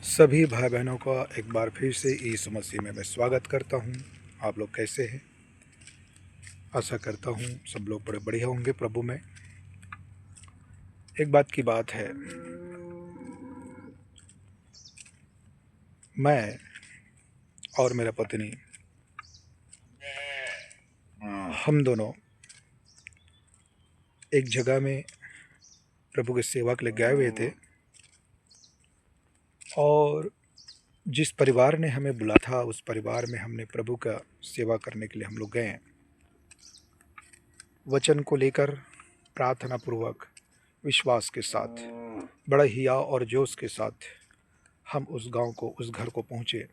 सभी भाई बहनों का एक बार फिर से यीशु मसीह में मैं स्वागत करता हूं। आप लोग कैसे हैं? आशा करता हूं सब लोग बड़े बढ़िया होंगे प्रभु में। एक बात की बात है, मैं और मेरा पत्नी हम दोनों एक जगह में प्रभु की सेवा के लिए गए हुए थे और जिस परिवार ने हमें बुलाया था उस परिवार में हमने प्रभु का सेवा करने के लिए हम लोग गए। वचन को लेकर प्रार्थना पूर्वक विश्वास के साथ बड़ा हिया और जोश के साथ हम उस गांव को, उस घर को पहुँचे।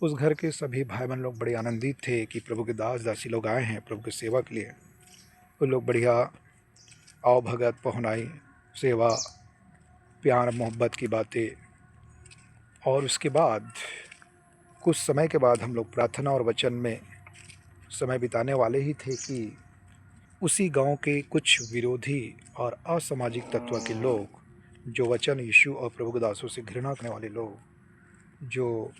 उस घर के सभी भाई बहन लोग बड़े आनंदित थे कि प्रभु के दास दासी लोग आए हैं प्रभु की सेवा के लिए। वो लोग बढ़िया आओ भगत पहुनाई सेवा प्यार मोहब्बत की बातें, और उसके बाद कुछ समय के बाद हम लोग प्रार्थना और वचन में समय बिताने वाले ही थे कि उसी गांव के कुछ विरोधी और असामाजिक तत्व के लोग, जो वचन यीशु और प्रभु के दासों से घृणा करने वाले लोग, जो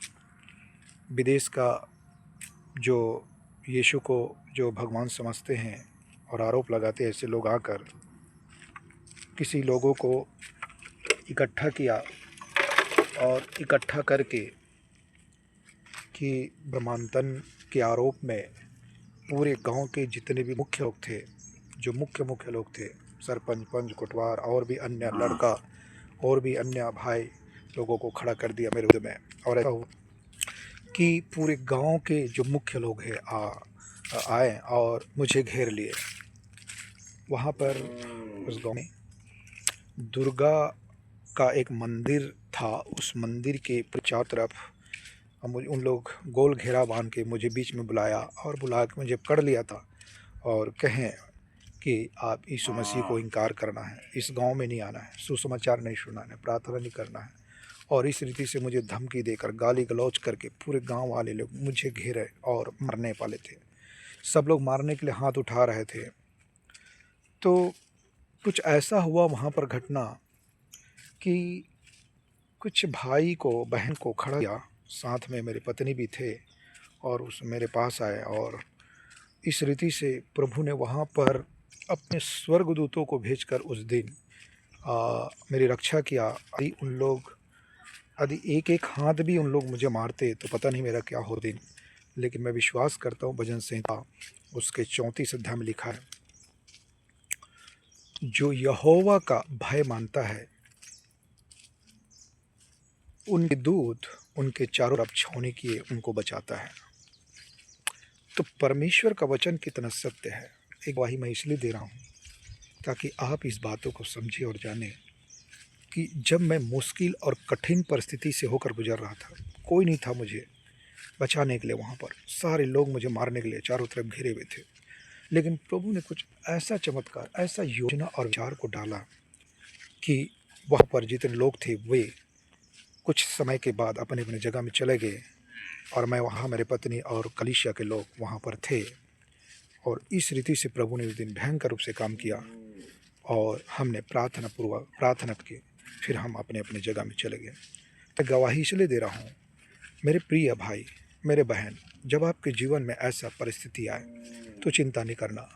विदेश का, जो यीशु को जो भगवान समझते हैं और आरोप लगाते हैं, ऐसे लोग आकर किसी लोगों को इकट्ठा किया और इकट्ठा करके कि ब्रह्मांतन के आरोप में पूरे गांव के जितने भी मुख्य लोग थे, जो मुख्य लोग थे, सरपंच, पंच, कोटवार और भी अन्य लड़का और भी अन्य भाई लोगों को खड़ा कर दिया मेरे विरुद्ध में। और ऐसा हुआ कि पूरे गांव के जो मुख्य लोग हैं आए और मुझे घेर लिए। वहाँ पर उस गांव में दुर्गा का एक मंदिर था। उस मंदिर के चारों तरफ उन लोग गोल घेरा बांध के मुझे बीच में बुलाया और बुला के मुझे पकड़ लिया था और कहें कि आप यीशु मसीह को इनकार करना है, इस गांव में नहीं आना है, सुसमाचार नहीं सुनाना है, प्रार्थना नहीं करना है। और इस रीति से मुझे धमकी देकर गाली गलौज करके पूरे गांव वाले लोग मुझे घेरे और मारने वाले थे। सब लोग मारने के लिए हाथ उठा रहे थे। तो कुछ ऐसा हुआ वहाँ पर घटना कि कुछ भाई को, बहन को खड़ा किया, साथ में मेरी पत्नी भी थे और उस मेरे पास आए और इस रीति से प्रभु ने वहाँ पर अपने स्वर्गदूतों को भेजकर उस दिन मेरी रक्षा किया। यदि एक एक हाथ भी उन लोग मुझे मारते तो पता नहीं मेरा क्या हो दिन। लेकिन मैं विश्वास करता हूँ भजन संहिता उसके 34 अध्याय में लिखा है, जो यहोवा का भय मानता है उनके दूत उनके चारों तरफ छावनी किए उनको बचाता है। तो परमेश्वर का वचन कितना सत्य है, एक गवाही मैं इसलिए दे रहा हूँ ताकि आप इस बातों को समझें और जानें कि जब मैं मुश्किल और कठिन परिस्थिति से होकर गुजर रहा था, कोई नहीं था मुझे बचाने के लिए। वहाँ पर सारे लोग मुझे मारने के लिए चारों तरफ घिरे हुए थे, लेकिन प्रभु ने कुछ ऐसा चमत्कार, ऐसा योजना और विचार को डाला कि वहाँ पर जितने लोग थे वे कुछ समय के बाद अपने अपने जगह में चले गए और मैं वहाँ, मेरे पत्नी और कलीसिया के लोग वहाँ पर थे। और इस रीति से प्रभु ने उस दिन भयंकर रूप से काम किया और हमने प्रार्थना पूर्वक प्रार्थना की, फिर हम अपने अपने जगह में चले गए। मैं गवाही इसलिए दे रहा हूँ मेरे प्रिय भाई, मेरे बहन, जब आपके जीवन में ऐसा परिस्थिति आए तो चिंता नहीं करना।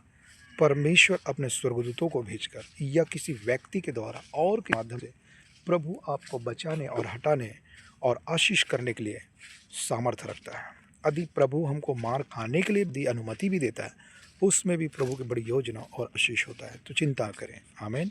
परमेश्वर अपने स्वर्गदूतों को भेजकर या किसी व्यक्ति के द्वारा और के माध्यम से प्रभु आपको बचाने और हटाने और आशीष करने के लिए सामर्थ्य रखता है। यदि प्रभु हमको मार खाने के लिए भी अनुमति भी देता है, उसमें भी प्रभु की बड़ी योजना और आशीष होता है। तो चिंता करें। आमीन।